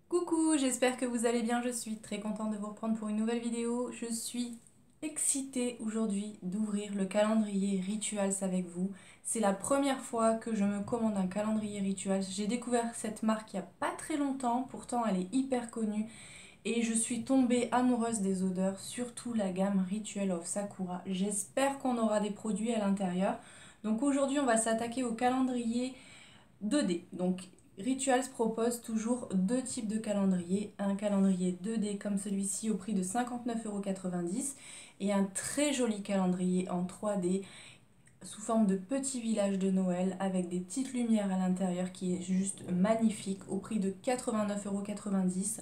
Coucou, j'espère que vous allez bien, je suis très contente de vous reprendre pour une nouvelle vidéo. Je suis excitée aujourd'hui d'ouvrir le calendrier Rituals avec vous. C'est la première fois que je me commande un calendrier Rituals. J'ai découvert cette marque il n'y a pas très longtemps, pourtant elle est hyper connue. Et je suis tombée amoureuse des odeurs, surtout la gamme Ritual of Sakura. J'espère qu'on aura des produits à l'intérieur. Donc aujourd'hui on va s'attaquer au calendrier 2D. Donc Rituals propose toujours deux types de calendriers. Un calendrier 2D comme celui-ci au prix de 59,90 € et un très joli calendrier en 3D sous forme de petit village de Noël avec des petites lumières à l'intérieur qui est juste magnifique au prix de 89,90 €.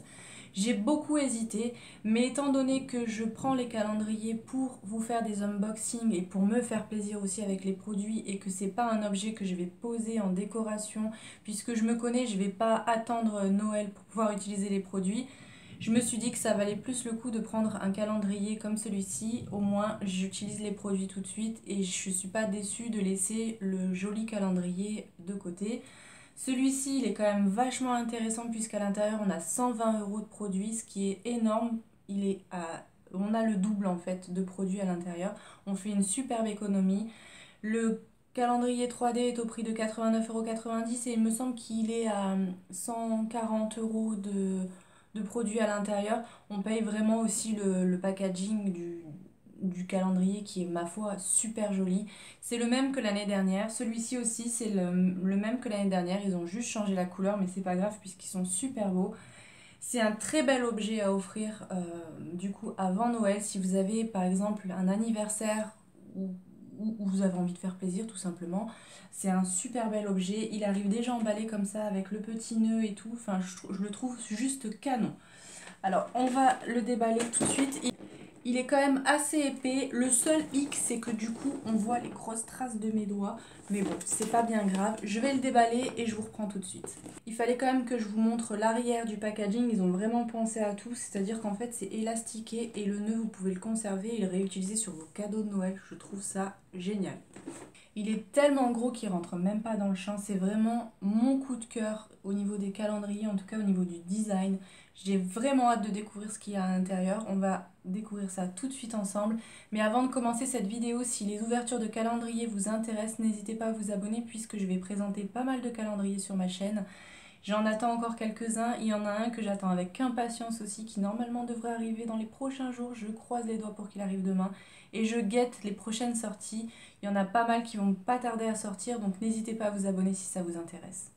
J'ai beaucoup hésité, mais étant donné que je prends les calendriers pour vous faire des unboxings et pour me faire plaisir aussi avec les produits et que c'est pas un objet que je vais poser en décoration, puisque je me connais, je vais pas attendre Noël pour pouvoir utiliser les produits, je me suis dit que ça valait plus le coup de prendre un calendrier comme celui-ci. Au moins, j'utilise les produits tout de suite et je ne suis pas déçue de laisser le joli calendrier de côté. Celui-ci, il est quand même vachement intéressant puisqu'à l'intérieur, on a 120 € de produits, ce qui est énorme. On a le double en fait de produits à l'intérieur. On fait une superbe économie. Le calendrier 3D est au prix de 89,90 € et il me semble qu'il est à 140 € de produits à l'intérieur. On paye vraiment aussi le packaging du calendrier qui est, ma foi, super joli. C'est le même que l'année dernière. Celui-ci aussi, c'est le même que l'année dernière. Ils ont juste changé la couleur, mais c'est pas grave puisqu'ils sont super beaux. C'est un très bel objet à offrir du coup avant Noël si vous avez par exemple un anniversaire ou, ou vous avez envie de faire plaisir tout simplement. C'est un super bel objet. Il arrive déjà emballé comme ça avec le petit nœud et tout. Enfin, je le trouve juste canon. Alors, on va le déballer tout de suite. Il est quand même assez épais. Le seul hic, c'est que du coup, on voit les grosses traces de mes doigts. Mais bon, c'est pas bien grave. Je vais le déballer et je vous reprends tout de suite. Il fallait quand même que je vous montre l'arrière du packaging. Ils ont vraiment pensé à tout. C'est-à-dire qu'en fait, c'est élastiqué et le nœud, vous pouvez le conserver et le réutiliser sur vos cadeaux de Noël. Je trouve ça génial. Il est tellement gros qu'il rentre même pas dans le champ. C'est vraiment mon coup de cœur au niveau des calendriers, en tout cas au niveau du design. J'ai vraiment hâte de découvrir ce qu'il y a à l'intérieur. On va découvrir ça tout de suite ensemble. Mais avant de commencer cette vidéo, si les ouvertures de calendrier vous intéressent, n'hésitez pas à vous abonner puisque je vais présenter pas mal de calendriers sur ma chaîne. J'en attends encore quelques-uns. Il y en a un que j'attends avec impatience aussi, qui normalement devrait arriver dans les prochains jours. Je croise les doigts pour qu'il arrive demain. Et je guette les prochaines sorties. Il y en a pas mal qui vont pas tarder à sortir, donc n'hésitez pas à vous abonner si ça vous intéresse.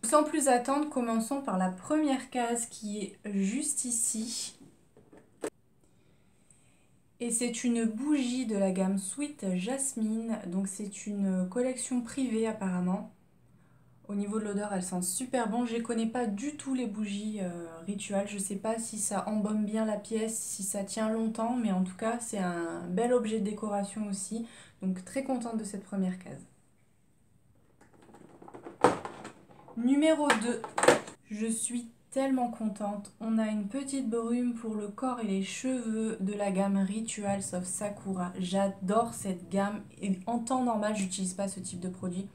Sans plus attendre, commençons par la première case qui est juste ici. Et c'est une bougie de la gamme Sweet Jasmine. Donc c'est une collection privée apparemment. Au niveau de l'odeur, elle sent super bon. Je ne connais pas du tout les bougies Rituals. Je ne sais pas si ça embaume bien la pièce, si ça tient longtemps. Mais en tout cas, c'est un bel objet de décoration aussi. Donc très contente de cette première case. Numéro 2. Je suis tellement contente. On a une petite brume pour le corps et les cheveux de la gamme Rituals of Sakura. J'adore cette gamme. Et en temps normal, j'utilise pas ce type de produit.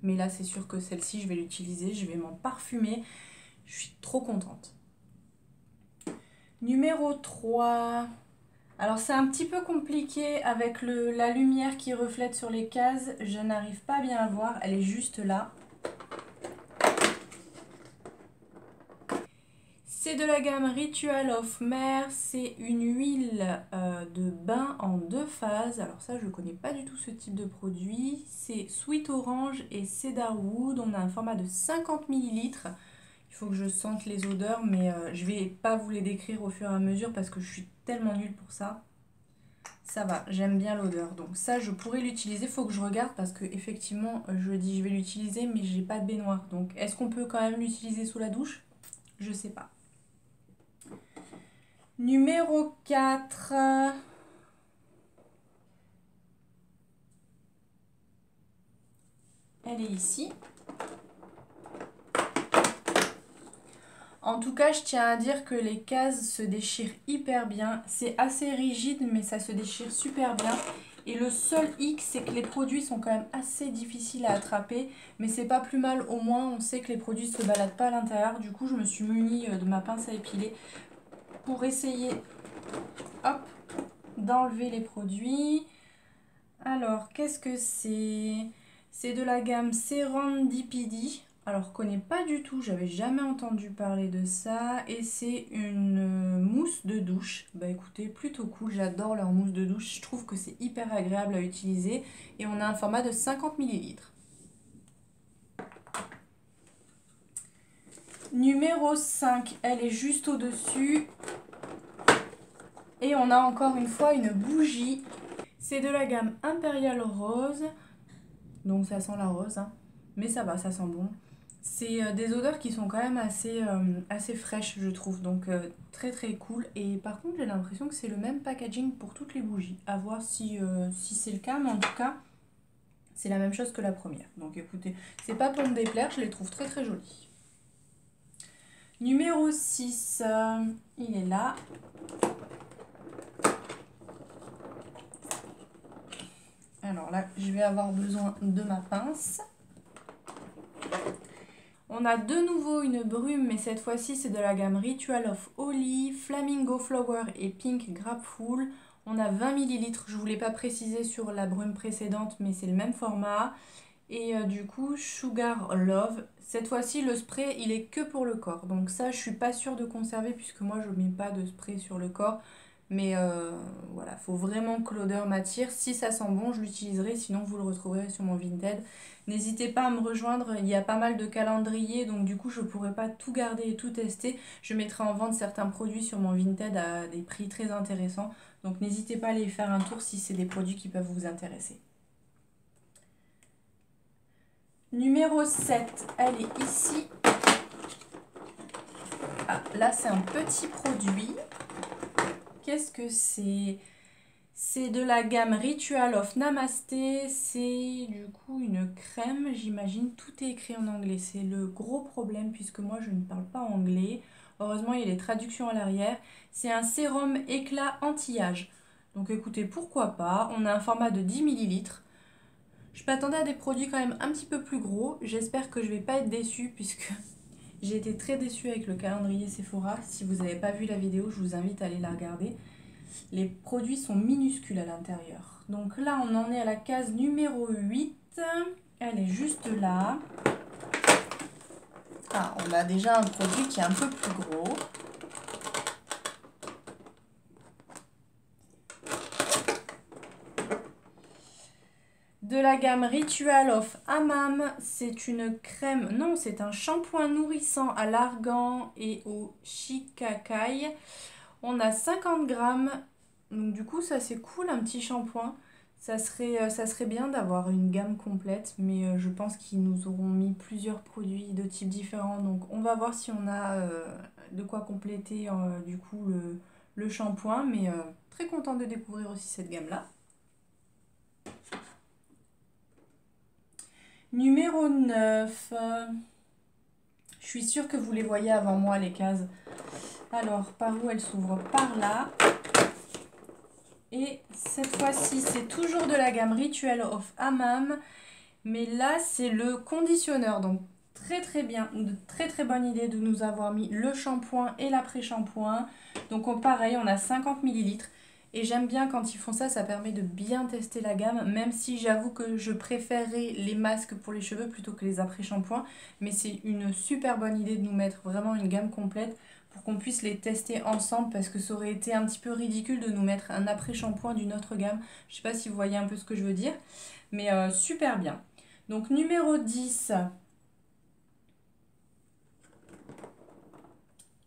Mais là, c'est sûr que celle-ci, je vais l'utiliser. Je vais m'en parfumer. Je suis trop contente. Numéro 3. Alors, c'est un petit peu compliqué avec la lumière qui reflète sur les cases. Je n'arrive pas bien à voir. Elle est juste là. C'est de la gamme Ritual of Mer, c'est une huile de bain en 2 phases. Alors ça, je ne connais pas du tout ce type de produit. C'est Sweet Orange et Cedarwood. On a un format de 50 ml. Il faut que je sente les odeurs, mais je ne vais pas vous les décrire au fur et à mesure parce que je suis tellement nulle pour ça. Ça va, j'aime bien l'odeur. Donc ça, je pourrais l'utiliser. Il faut que je regarde parce que effectivement, je dis je vais l'utiliser, mais j'ai pas de baignoire. Donc est-ce qu'on peut quand même l'utiliser sous la douche? Je sais pas. Numéro 4. Elle est ici. En tout cas, je tiens à dire que les cases se déchirent hyper bien. C'est assez rigide, mais ça se déchire super bien. Et le seul hic, c'est que les produits sont quand même assez difficiles à attraper. Mais c'est pas plus mal, au moins on sait que les produits ne se baladent pas à l'intérieur. Du coup, je me suis munie de ma pince à épiler pour essayer, hop, d'enlever les produits. Alors, qu'est-ce que c'est? C'est de la gamme Serendipity. Alors, je connais pas du tout, j'avais jamais entendu parler de ça. Et c'est une mousse de douche. Bah écoutez, plutôt cool, j'adore leur mousse de douche. Je trouve que c'est hyper agréable à utiliser. Et on a un format de 50 ml. Numéro 5, elle est juste au-dessus. Et on a encore une fois une bougie. C'est de la gamme Imperial Rose. Donc ça sent la rose, hein. Mais ça va, ça sent bon. C'est des odeurs qui sont quand même assez fraîches, je trouve. Donc très très cool. Et par contre, j'ai l'impression que c'est le même packaging pour toutes les bougies. À voir si c'est le cas, mais en tout cas, c'est la même chose que la première. Donc écoutez, c'est pas pour me déplaire, je les trouve très très jolies. Numéro 6, il est là. Alors là, je vais avoir besoin de ma pince. On a de nouveau une brume, mais cette fois-ci, c'est de la gamme Ritual of Holly, Flamingo Flower et Pink Grapeful. On a 20 ml. Je ne voulais pas préciser sur la brume précédente, mais c'est le même format. Et du coup, Sugar Love. Cette fois-ci, le spray, il est que pour le corps. Donc ça, je suis pas sûre de conserver puisque moi, je ne mets pas de spray sur le corps. Mais voilà, faut vraiment que l'odeur m'attire. Si ça sent bon, je l'utiliserai. Sinon, vous le retrouverez sur mon Vinted. N'hésitez pas à me rejoindre. Il y a pas mal de calendriers. Donc du coup, je ne pourrai pas tout garder et tout tester. Je mettrai en vente certains produits sur mon Vinted à des prix très intéressants. Donc n'hésitez pas à aller faire un tour si c'est des produits qui peuvent vous intéresser. Numéro 7, elle est ici. Ah, là, c'est un petit produit. Qu'est-ce que c'est? C'est de la gamme Ritual of Namasté. C'est du coup une crème, j'imagine. Tout est écrit en anglais. C'est le gros problème puisque moi, je ne parle pas anglais. Heureusement, il y a les traductions à l'arrière. C'est un sérum éclat anti-âge. Donc écoutez, pourquoi pas. On a un format de 10 ml. Je m'attendais à des produits quand même un petit peu plus gros. J'espère que je ne vais pas être déçue puisque j'ai été très déçue avec le calendrier Sephora. Si vous n'avez pas vu la vidéo, je vous invite à aller la regarder. Les produits sont minuscules à l'intérieur. Donc là, on en est à la case numéro 8. Elle est juste là. Ah, on a déjà un produit qui est un peu plus gros. De la gamme Ritual of Hammam, c'est une crème, non, c'est un shampoing nourrissant à l'argan et au shikakai. On a 50 grammes, donc du coup ça c'est cool, un petit shampoing. Ça serait bien d'avoir une gamme complète, mais je pense qu'ils nous auront mis plusieurs produits de types différents. Donc on va voir si on a de quoi compléter du coup le shampoing, mais très contente de découvrir aussi cette gamme-là. Numéro 9. Je suis sûre que vous les voyez avant moi, les cases. Alors, par où elles s'ouvrent? Par là. Et cette fois-ci, c'est toujours de la gamme Ritual of Hammam. Mais là, c'est le conditionneur. Donc, très très bien. Une très très bonne idée de nous avoir mis le shampoing et l'après-shampoing. Donc, pareil, on a 50 ml. Et j'aime bien quand ils font ça, ça permet de bien tester la gamme, même si j'avoue que je préférerais les masques pour les cheveux plutôt que les après-shampoings. Mais c'est une super bonne idée de nous mettre vraiment une gamme complète pour qu'on puisse les tester ensemble, parce que ça aurait été un petit peu ridicule de nous mettre un après-shampoing d'une autre gamme. Je sais pas si vous voyez un peu ce que je veux dire, mais super bien. Donc numéro 10.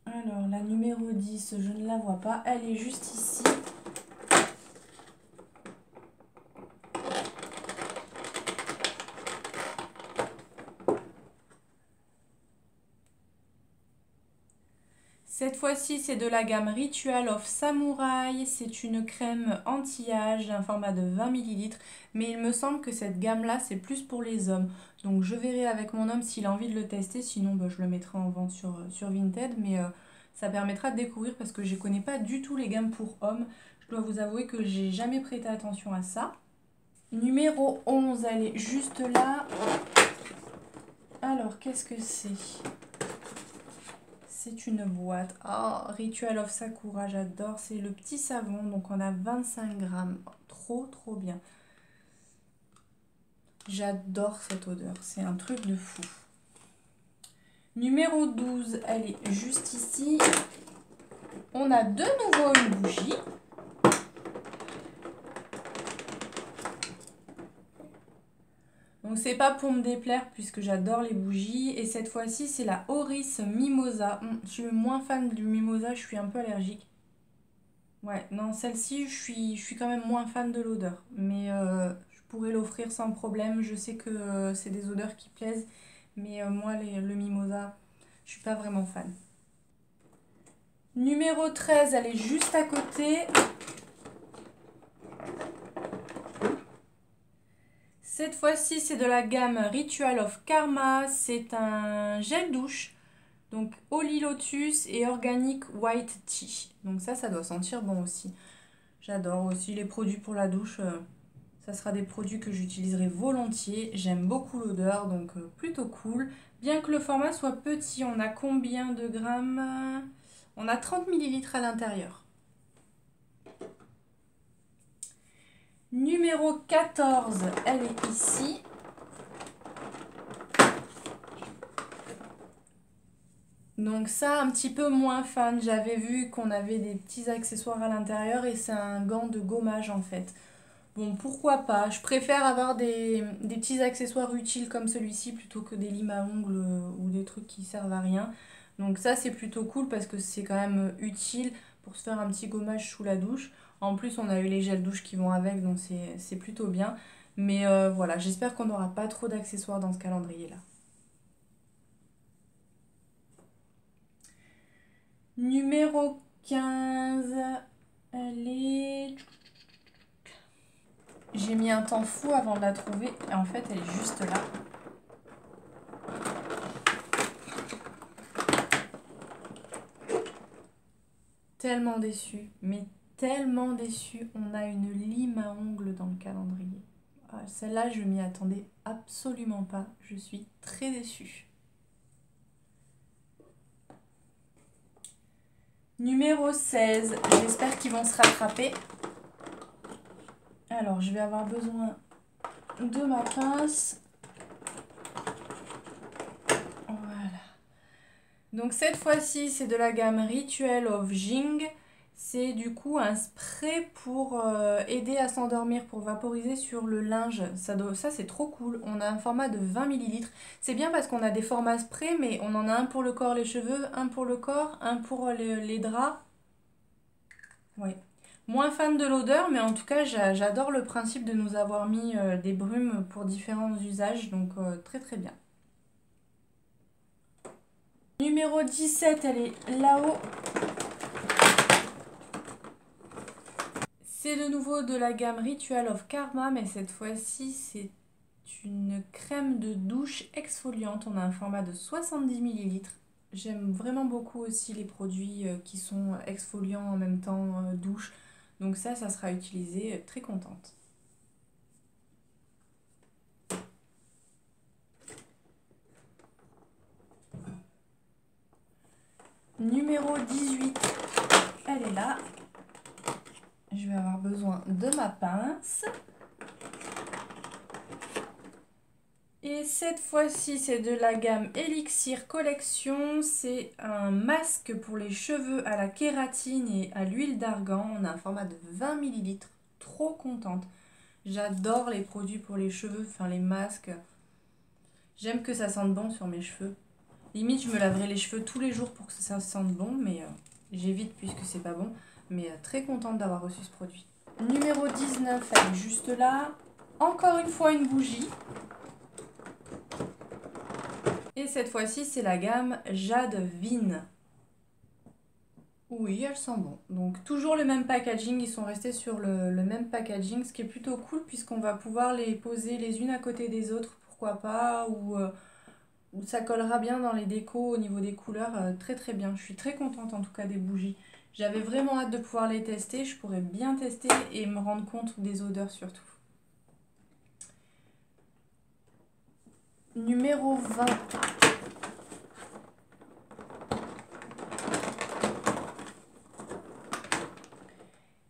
Alors la numéro 10, je ne la vois pas, elle est juste ici. Cette fois-ci, c'est de la gamme Ritual of Samurai. C'est une crème anti-âge d'un format de 20 ml. Mais il me semble que cette gamme-là, c'est plus pour les hommes. Donc je verrai avec mon homme s'il a envie de le tester. Sinon, je le mettrai en vente sur Vinted. Mais ça permettra de découvrir parce que je ne connais pas du tout les gammes pour hommes. Je dois vous avouer que j'ai jamais prêté attention à ça. Numéro 11, elle est juste là. Alors, qu'est-ce que c'est? C'est une boîte. Ah, Ritual of Sakura, j'adore. C'est le petit savon, donc on a 25 grammes. Trop, trop bien. J'adore cette odeur, c'est un truc de fou. Numéro 12, elle est juste ici. On a de nouveau une bougie. Donc c'est pas pour me déplaire puisque j'adore les bougies. Et cette fois-ci, c'est la Oris Mimosa. Je suis moins fan du Mimosa, je suis un peu allergique. Ouais, non, celle-ci, je suis quand même moins fan de l'odeur. Mais je pourrais l'offrir sans problème. Je sais que c'est des odeurs qui plaisent. Mais moi, le Mimosa, je suis pas vraiment fan. Numéro 13, elle est juste à côté. Cette fois-ci, c'est de la gamme Ritual of Karma. C'est un gel douche. Donc, Holy Lotus et Organic White Tea. Donc ça doit sentir bon aussi. J'adore aussi les produits pour la douche. Ça sera des produits que j'utiliserai volontiers. J'aime beaucoup l'odeur, donc plutôt cool. Bien que le format soit petit, on a combien de grammes? On a 30 ml à l'intérieur. Numéro 14, elle est ici. Donc ça, un petit peu moins fan. J'avais vu qu'on avait des petits accessoires à l'intérieur et c'est un gant de gommage en fait. Bon, pourquoi pas. Je préfère avoir des petits accessoires utiles comme celui-ci plutôt que des limes à ongles ou des trucs qui servent à rien. Donc ça, c'est plutôt cool parce que c'est quand même utile pour se faire un petit gommage sous la douche. En plus, on a eu les gels douche qui vont avec, donc c'est plutôt bien. Mais voilà, j'espère qu'on n'aura pas trop d'accessoires dans ce calendrier-là. Numéro 15, elle est... J'ai mis un temps fou avant de la trouver et en fait elle est juste là. Tellement déçue, mais tellement déçue. On a une lime à ongles dans le calendrier. Ah, celle-là, je m'y attendais absolument pas. Je suis très déçue. Numéro 16, j'espère qu'ils vont se rattraper. Alors, je vais avoir besoin de ma pince. Voilà. Donc cette fois-ci, c'est de la gamme Ritual of Jing. C'est du coup un spray pour aider à s'endormir, pour vaporiser sur le linge. Ça c'est trop cool. On a un format de 20 ml. C'est bien parce qu'on a des formats spray, mais on en a un pour le corps, les cheveux, un pour le corps, un pour les draps. Ouais. Moins fan de l'odeur, mais en tout cas, j'adore le principe de nous avoir mis des brumes pour différents usages. Donc très très bien. Numéro 17, elle est là-haut. C'est de nouveau de la gamme Ritual of Karma, mais cette fois-ci, c'est une crème de douche exfoliante. On a un format de 70 ml. J'aime vraiment beaucoup aussi les produits qui sont exfoliants en même temps douche. Donc ça sera utilisé, très contente. Numéro 18, elle est là. Je vais avoir besoin de ma pince. Et cette fois-ci, c'est de la gamme Elixir Collection. C'est un masque pour les cheveux à la kératine et à l'huile d'argan. On a un format de 20 ml. Trop contente. J'adore les produits pour les cheveux, enfin les masques. J'aime que ça sente bon sur mes cheveux. Limite, je me laverai les cheveux tous les jours pour que ça sente bon, mais j'évite puisque c'est pas bon. Mais très contente d'avoir reçu ce produit. Numéro 19, elle est juste là. Encore une fois, une bougie. Et cette fois-ci, c'est la gamme Jade Vin. Oui, elle sent bon. Donc toujours le même packaging, ils sont restés sur le même packaging, ce qui est plutôt cool puisqu'on va pouvoir les poser les unes à côté des autres, pourquoi pas, ou ça collera bien dans les décos au niveau des couleurs, très très bien. Je suis très contente en tout cas des bougies. J'avais vraiment hâte de pouvoir les tester, je pourrais bien tester et me rendre compte des odeurs surtout. numéro 20.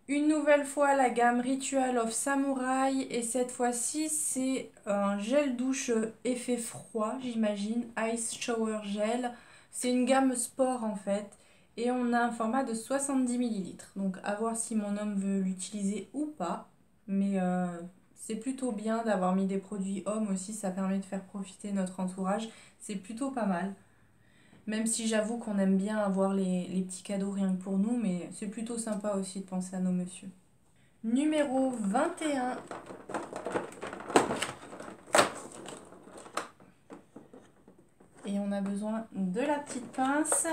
Une nouvelle fois la gamme Ritual of Samurai et cette fois-ci c'est un gel douche effet froid, j'imagine, Ice Shower Gel. C'est une gamme sport en fait et on a un format de 70 millilitres. Donc à voir si mon homme veut l'utiliser ou pas. Mais c'est plutôt bien d'avoir mis des produits hommes aussi, ça permet de faire profiter notre entourage. C'est plutôt pas mal. Même si j'avoue qu'on aime bien avoir les petits cadeaux rien que pour nous, mais c'est plutôt sympa aussi de penser à nos messieurs. Numéro 21. Et on a besoin de la petite pince.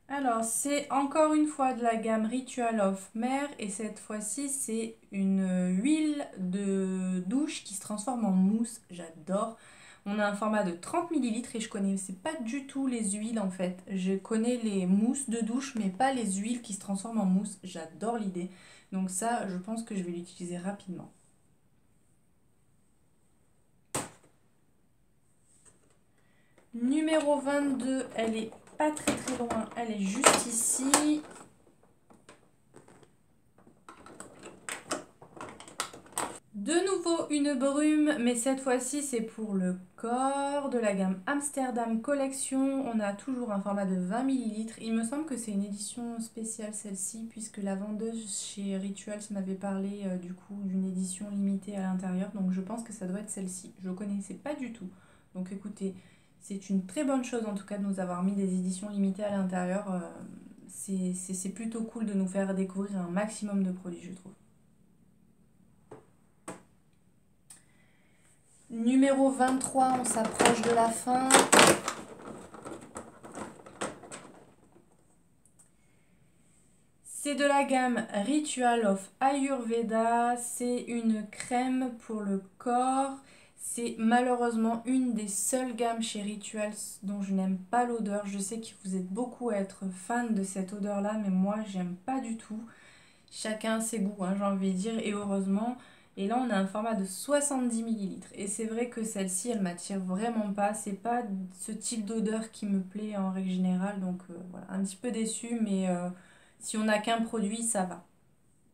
Alors, c'est encore une fois de la gamme Ritual of Mer. Et cette fois-ci, c'est une huile de douche qui se transforme en mousse. J'adore. On a un format de 30 millilitres et je connaissais pas du tout les huiles en fait. Je connais les mousses de douche mais pas les huiles qui se transforment en mousse. J'adore l'idée. Donc ça, je pense que je vais l'utiliser rapidement. Numéro 22, elle est pas très très loin, elle est juste ici. De nouveau une brume, mais cette fois-ci c'est pour le corps de la gamme Amsterdam Collection. On a toujours un format de 20 millilitres. Il me semble que c'est une édition spéciale celle-ci, puisque la vendeuse chez Rituals m'avait parlé du coup d'une édition limitée à l'intérieur. Donc je pense que ça doit être celle-ci. Je ne connaissais pas du tout. Donc écoutez, c'est une très bonne chose en tout cas de nous avoir mis des éditions limitées à l'intérieur. C'est plutôt cool de nous faire découvrir un maximum de produits, je trouve. Numéro 23, on s'approche de la fin. C'est de la gamme Ritual of Ayurveda. C'est une crème pour le corps. C'est malheureusement une des seules gammes chez Rituals dont je n'aime pas l'odeur. Je sais que vous êtes beaucoup à être fan de cette odeur-là, mais moi, j'aime pas du tout. Chacun ses goûts, hein, j'ai envie de dire, et heureusement. Et là, on a un format de 70 millilitres. Et c'est vrai que celle-ci, elle m'attire vraiment pas. C'est pas ce type d'odeur qui me plaît en règle générale. Donc voilà, un petit peu déçue, mais si on n'a qu'un produit, ça va.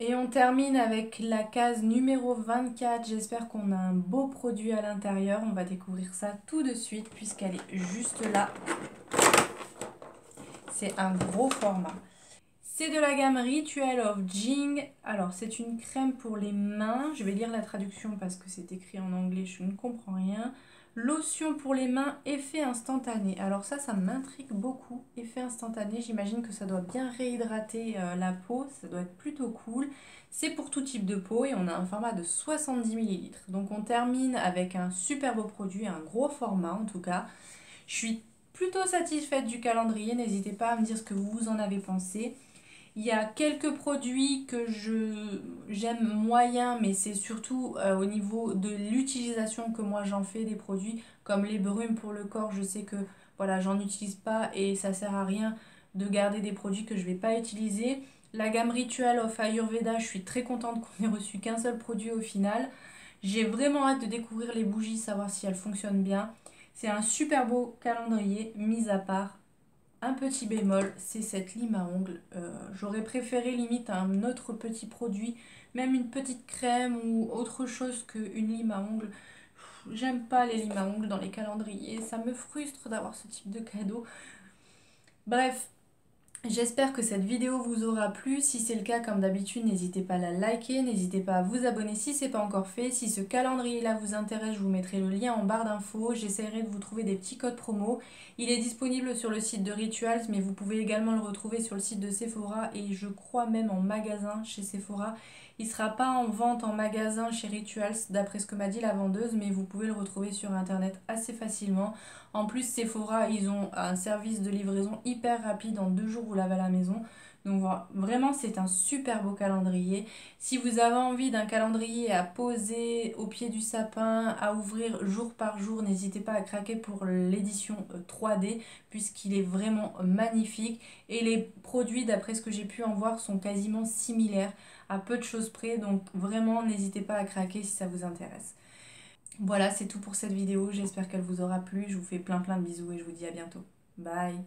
Et on termine avec la case numéro 24. J'espère qu'on a un beau produit à l'intérieur. On va découvrir ça tout de suite puisqu'elle est juste là. C'est un gros format. C'est de la gamme Ritual of Jing. Alors, c'est une crème pour les mains. Je vais lire la traduction parce que c'est écrit en anglais, je ne comprends rien. Lotion pour les mains, effet instantané. Alors ça m'intrigue beaucoup. Effet instantané, j'imagine que ça doit bien réhydrater la peau. Ça doit être plutôt cool. C'est pour tout type de peau et on a un format de 70 millilitres. Donc on termine avec un super beau produit, un gros format en tout cas. Je suis plutôt satisfaite du calendrier. N'hésitez pas à me dire ce que vous en avez pensé. Il y a quelques produits que j'aime moyen, mais c'est surtout au niveau de l'utilisation que moi j'en fais des produits comme les brumes pour le corps. Je sais que voilà, j'en utilise pas et ça sert à rien de garder des produits que je vais pas utiliser. La gamme Ritual of Ayurveda, je suis très contente qu'on ait reçu qu'un seul produit au final. J'ai vraiment hâte de découvrir les bougies, savoir si elles fonctionnent bien. C'est un super beau calendrier, mis à part un petit bémol, c'est cette lime à ongles. J'aurais préféré limite un autre petit produit, même une petite crème ou autre chose qu'une lime à ongles. J'aime pas les limes à ongles dans les calendriers, ça me frustre d'avoir ce type de cadeau. Bref, j'espère que cette vidéo vous aura plu. Si c'est le cas, comme d'habitude, n'hésitez pas à la liker, n'hésitez pas à vous abonner si ce n'est pas encore fait. Si ce calendrier-là vous intéresse, je vous mettrai le lien en barre d'infos. J'essaierai de vous trouver des petits codes promo. Il est disponible sur le site de Rituals, mais vous pouvez également le retrouver sur le site de Sephora et je crois même en magasin chez Sephora. Il ne sera pas en vente en magasin chez Rituals, d'après ce que m'a dit la vendeuse, mais vous pouvez le retrouver sur internet assez facilement. En plus, Sephora, ils ont un service de livraison hyper rapide. En 2 jours, vous l'avez à la maison. Donc voilà, vraiment, c'est un super beau calendrier. Si vous avez envie d'un calendrier à poser au pied du sapin, à ouvrir jour par jour, n'hésitez pas à craquer pour l'édition 3D puisqu'il est vraiment magnifique. Et les produits, d'après ce que j'ai pu en voir, sont quasiment similaires à peu de choses près. Donc vraiment, n'hésitez pas à craquer si ça vous intéresse. Voilà, c'est tout pour cette vidéo. J'espère qu'elle vous aura plu. Je vous fais plein de bisous et je vous dis à bientôt. Bye!